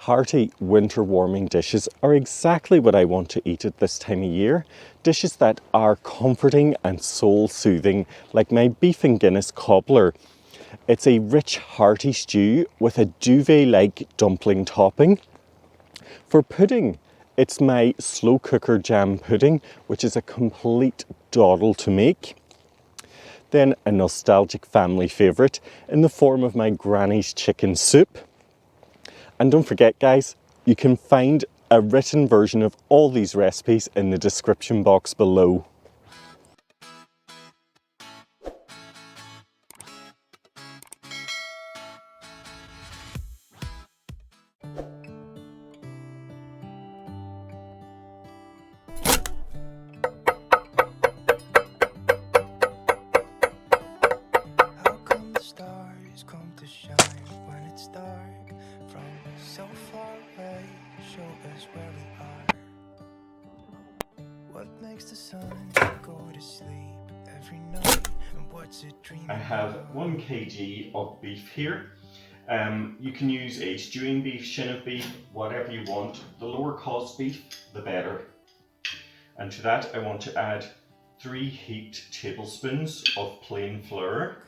Hearty winter warming dishes are exactly what I want to eat at this time of year. Dishes that are comforting and soul soothing, like my beef and Guinness cobbler. It's a rich hearty stew with a duvet-like dumpling topping. For pudding, it's my slow cooker jam pudding, which is a complete doddle to make. Then a nostalgic family favourite in the form of my granny's chicken soup. And don't forget guys, you can find a written version of all these recipes in the description box below. I have 1 kg of beef here. You can use a stewing beef, shin of beef, whatever you want. The lower cost beef, the better. And to that I want to add 3 heaped tablespoons of plain flour.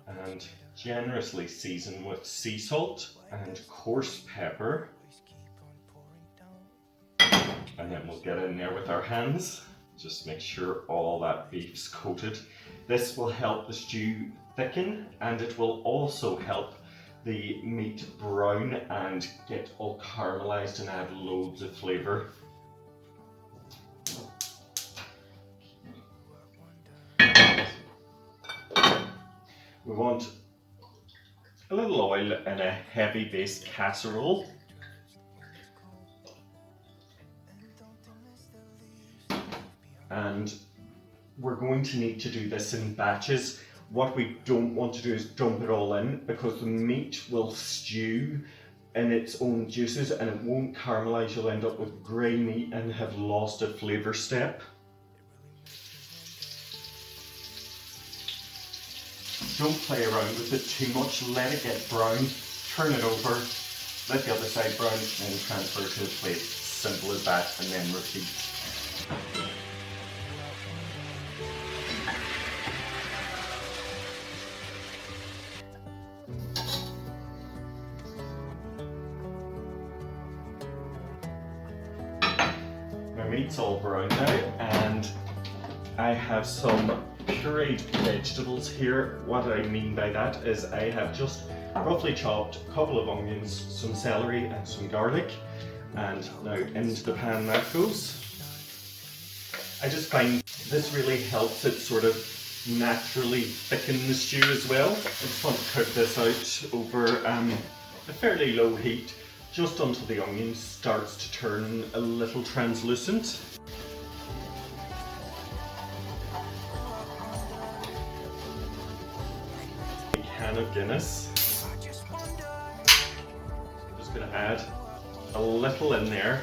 And generously season with sea salt and coarse pepper. And then we'll get in there with our hands. Just make sure all that beef's coated. This will help the stew thicken, and it will also help the meat brown and get all caramelized and add loads of flavour. We want a little oil in a heavy based casserole. And we're going to need to do this in batches. What we don't want to do is dump it all in, because the meat will stew in its own juices and it won't caramelize. You'll end up with grey meat and have lost a flavour step. Don't play around with it too much, let it get brown, turn it over, let the other side brown, then transfer to the plate. Simple as that, and then repeat. My meat's all brown now, and I have some pureed vegetables here. What I mean by that is I have just roughly chopped a couple of onions, some celery and some garlic, and now into the pan that goes. I just find this really helps it sort of naturally thicken the stew as well. I just want to cook this out over a fairly low heat, just until the onion starts to turn a little translucent. A can of Guinness. I'm just going to add a little in there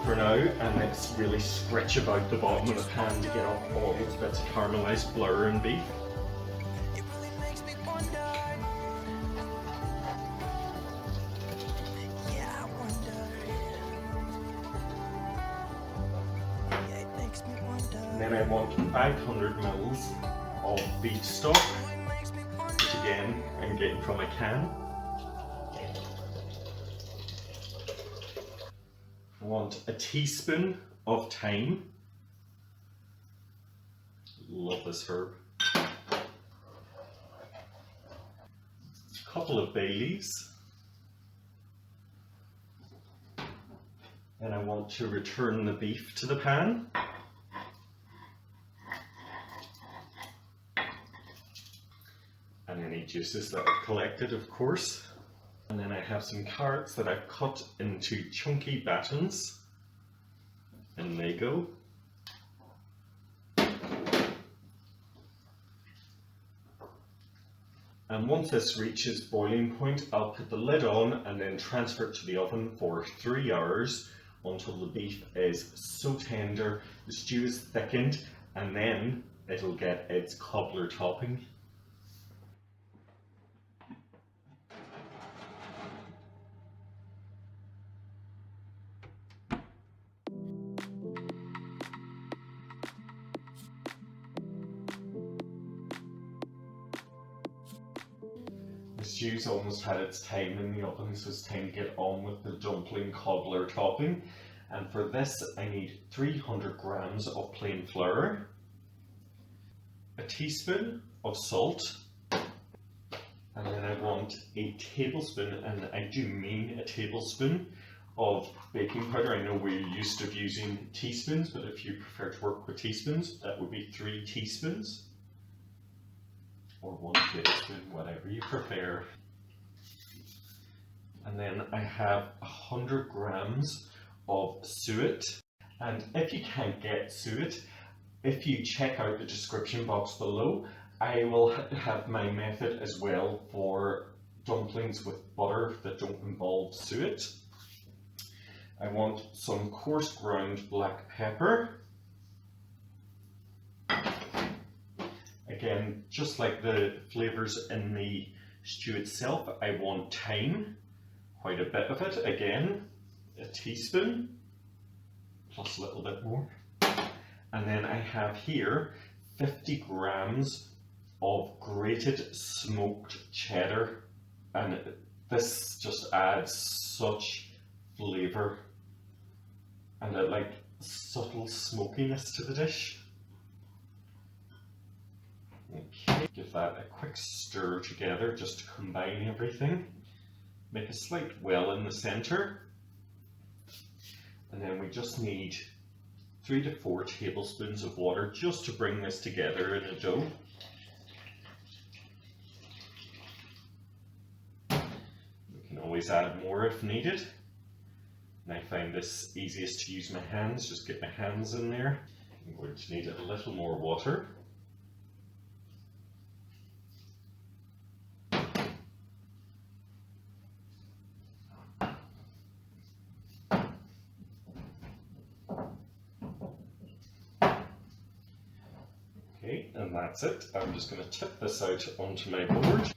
for now, and let's really scratch about the bottom of the pan to get off all those bits of caramelized flour and beef. And then I want 500 mils of beef stock, which again I'm getting from a can. I want a teaspoon of thyme. Love this herb. A couple of bay leaves. Then I want to return the beef to the pan. And any juices that I've collected, of course. And then I have some carrots that I've cut into chunky batons. And they go. And once this reaches boiling point, I'll put the lid on and then transfer it to the oven for 3 hours until the beef is so tender, the stew is thickened, and then it'll get its cobbler topping. The stew's almost had its time in the oven, so it's time to get on with the dumpling cobbler topping. And for this I need 300 grams of plain flour, a teaspoon of salt, and then I want a tablespoon, and I do mean a tablespoon, of baking powder. I know we're used to using teaspoons, but if you prefer to work with teaspoons, that would be 3 teaspoons. Or 1 tablespoon, whatever you prefer. And then I have 100 grams of suet. And if you can't get suet, if you check out the description box below, I will have my method as well for dumplings with butter that don't involve suet. I want some coarse ground black pepper. Again, just like the flavours in the stew itself, I want thyme, quite a bit of it, again, a teaspoon, plus a little bit more. And then I have here 50 grams of grated smoked cheddar, and this just adds such flavour and a like subtle smokiness to the dish. Okay, give that a quick stir together just to combine everything. Make a slight well in the centre, and then we just need 3 to 4 tablespoons of water just to bring this together in a dough. We can always add more if needed. And I find this easiest to use my hands, just get my hands in there. I'm going to need a little more water. Okay, and that's it. I'm just going to tip this out onto my board.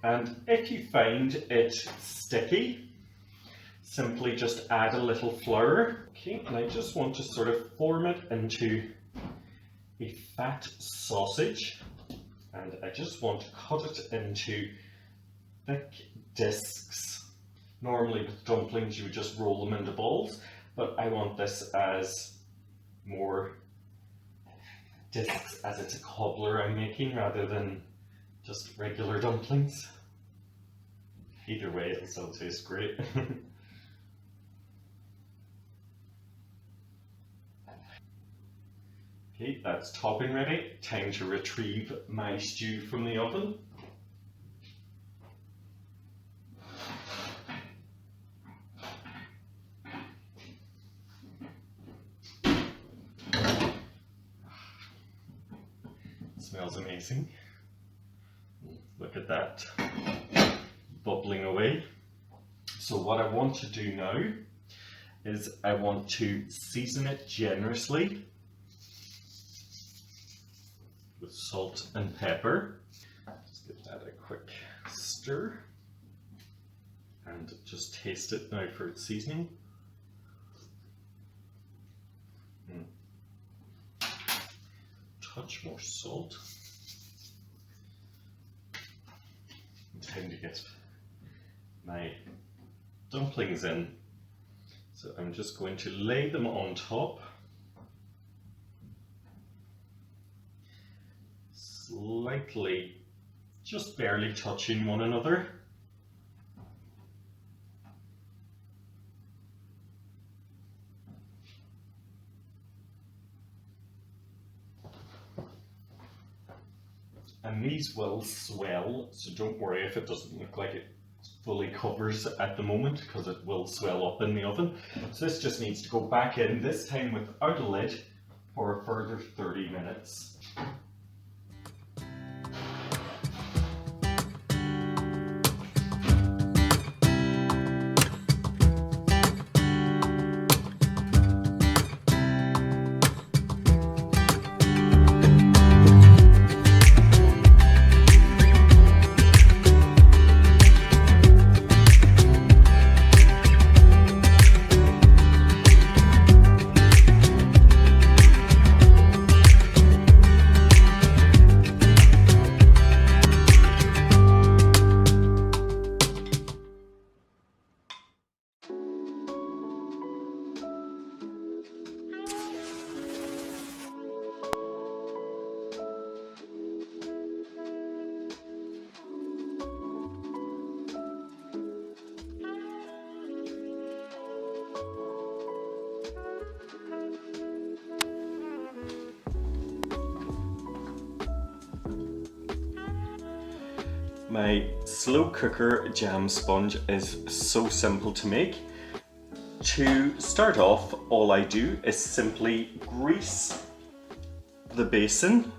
And if you find it sticky, simply just add a little flour. Okay, and I just want to sort of form it into a fat sausage, and I just want to cut it into thick discs. Normally with dumplings you would just roll them into balls, but I want this as more discs, as it's a cobbler I'm making rather than just regular dumplings. Either way it'll still taste great. Okay, that's topping ready. Time to retrieve my stew from the oven. It smells amazing. Look at that, bubbling away. So what I want to do now is I want to season it generously with salt and pepper. Just give that a quick stir and just taste it now for its seasoning. Touch more salt. Time to get my dumplings in. So I'm just going to lay them on top. Slightly, just barely touching one another. And these will swell, so don't worry if it doesn't look like it fully covers at the moment, because it will swell up in the oven. So this just needs to go back in, this time without a lid, for a further 30 minutes. My slow cooker jam sponge is so simple to make. To start off, all I do is simply grease the basin.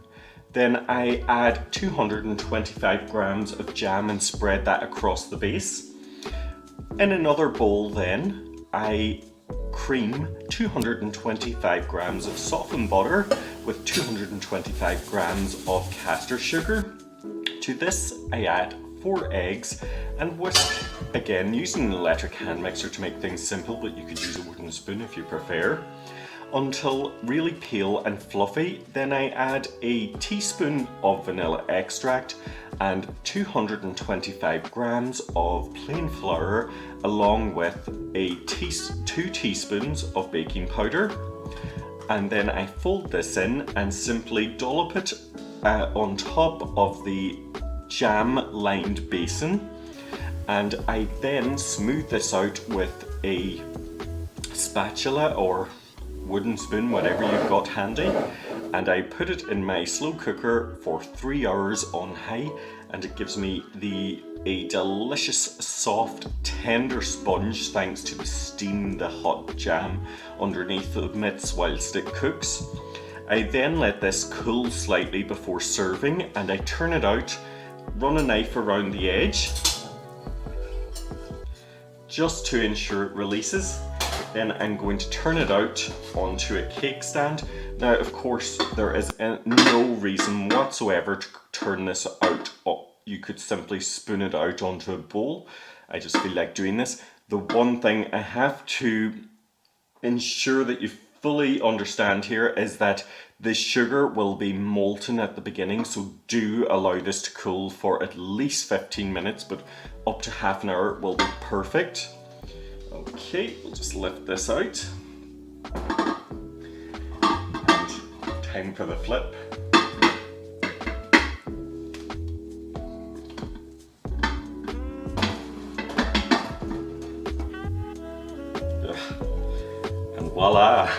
Then I add 225 grams of jam and spread that across the base. In another bowl then, I cream 225 grams of softened butter with 225 grams of caster sugar. To this I add 4 eggs and whisk, again using an electric hand mixer to make things simple, but you could use a wooden spoon if you prefer, until really pale and fluffy. Then I add a teaspoon of vanilla extract and 225 grams of plain flour, along with 2 teaspoons of baking powder. And then I fold this in and simply dollop it on top of the jam-lined basin. And I then smooth this out with a spatula or wooden spoon, whatever you've got handy, and I put it in my slow cooker for 3 hours on high, and it gives me a delicious, soft, tender sponge thanks to the steam, the hot jam underneath the mitts whilst it cooks. I then let this cool slightly before serving, and I turn it out, run a knife around the edge just to ensure it releases. Then I'm going to turn it out onto a cake stand. Now, of course, there is no reason whatsoever to turn this out. You could simply spoon it out onto a bowl. I just feel like doing this. The one thing I have to ensure that you fully understand here is that the sugar will be molten at the beginning, so do allow this to cool for at least 15 minutes, but up to half an hour will be perfect. Okay, we'll just lift this out. And time for the flip. And voila!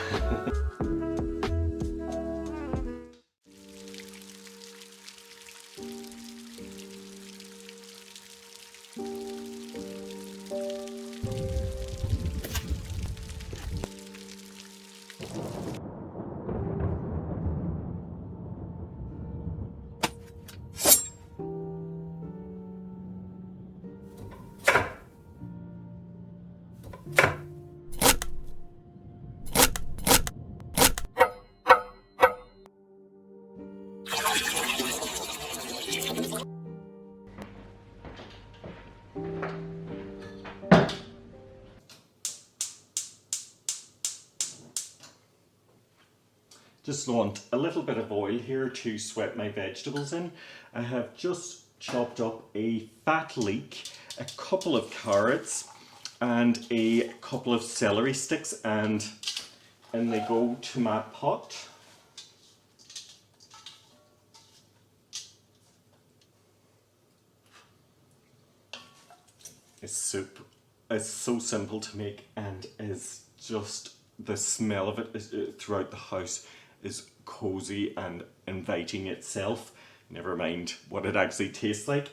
Just want a little bit of oil here to sweat my vegetables in. I have just chopped up a fat leek, a couple of carrots, and a couple of celery sticks, and in they go to my pot. This soup is so simple to make and is just, the smell of it is, throughout the house is cozy and inviting itself. Never mind what it actually tastes like.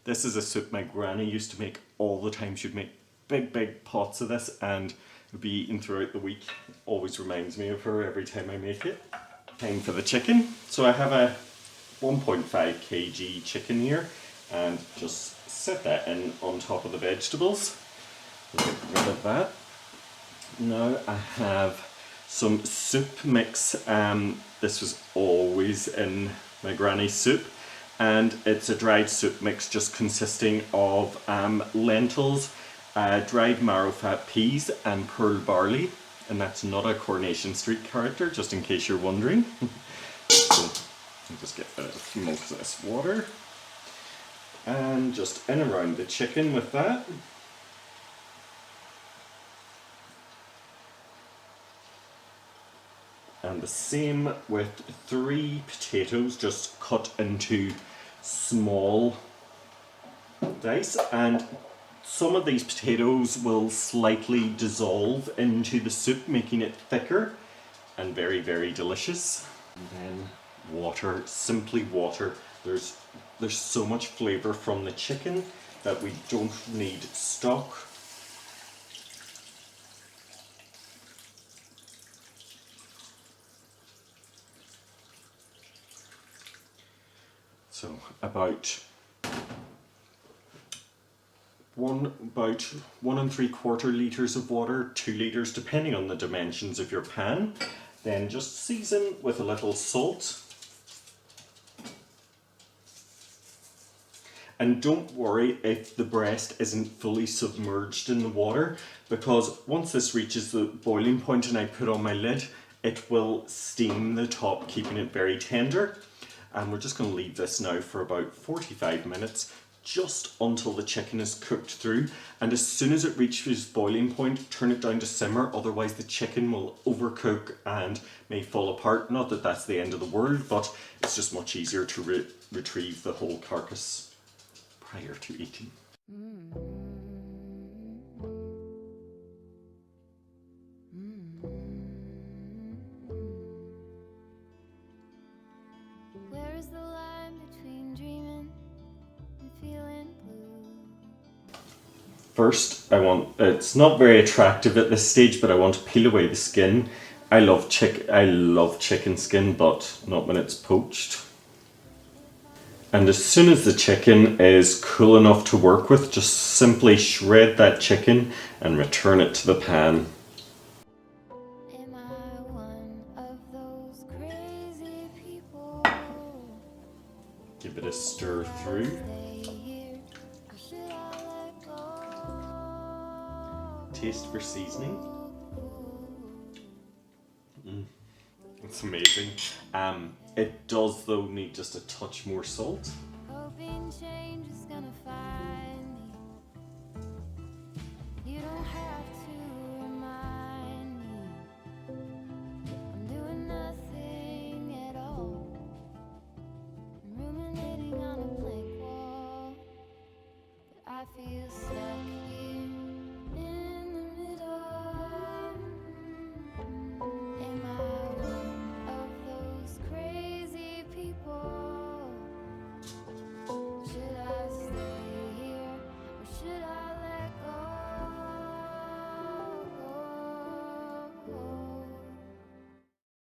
This is a soup my granny used to make all the time. She'd make big pots of this and it would be eaten throughout the week. Always reminds me of her every time I make it. Time for the chicken. So I have a 1.5 kg chicken here, and just set that in on top of the vegetables. Get rid of that. Now I have some soup mix. This was always in my granny's soup, and it's a dried soup mix just consisting of lentils, dried marrowfat peas and pearl barley, and that's not a Coronation Street character, just in case you're wondering. So I'll just get most of this water and just in around the chicken with that. And the same with 3 potatoes, just cut into small dice, and some of these potatoes will slightly dissolve into the soup, making it thicker and very delicious. And then water, simply water. There's so much flavour from the chicken that we don't need stock. So about 1 1¾ litres of water, 2 litres depending on the dimensions of your pan. Then just season with a little salt. And don't worry if the breast isn't fully submerged in the water, because once this reaches the boiling point and I put on my lid, it will steam the top, keeping it very tender. And we're just going to leave this now for about 45 minutes, just until the chicken is cooked through. And as soon as it reaches boiling point, turn it down to simmer, otherwise the chicken will overcook and may fall apart. Not that that's the end of the world, but it's just much easier to retrieve the whole carcass prior to eating. Where is the line between dreaming and feeling blue? First, it's not very attractive at this stage, but I want to peel away the skin. I love chicken skin, but not when it's poached. And as soon as the chicken is cool enough to work with, just simply shred that chicken and return it to the pan. Am I one of those crazy people? Give it a stir through. Stay here, or should I let go? Taste for seasoning. It's amazing. It does though need just a touch more salt. Hoping change is gonna find me. You don't have to remind me. I'm doing nothing at all. I'm ruminating on a blank wall, but I feel sad.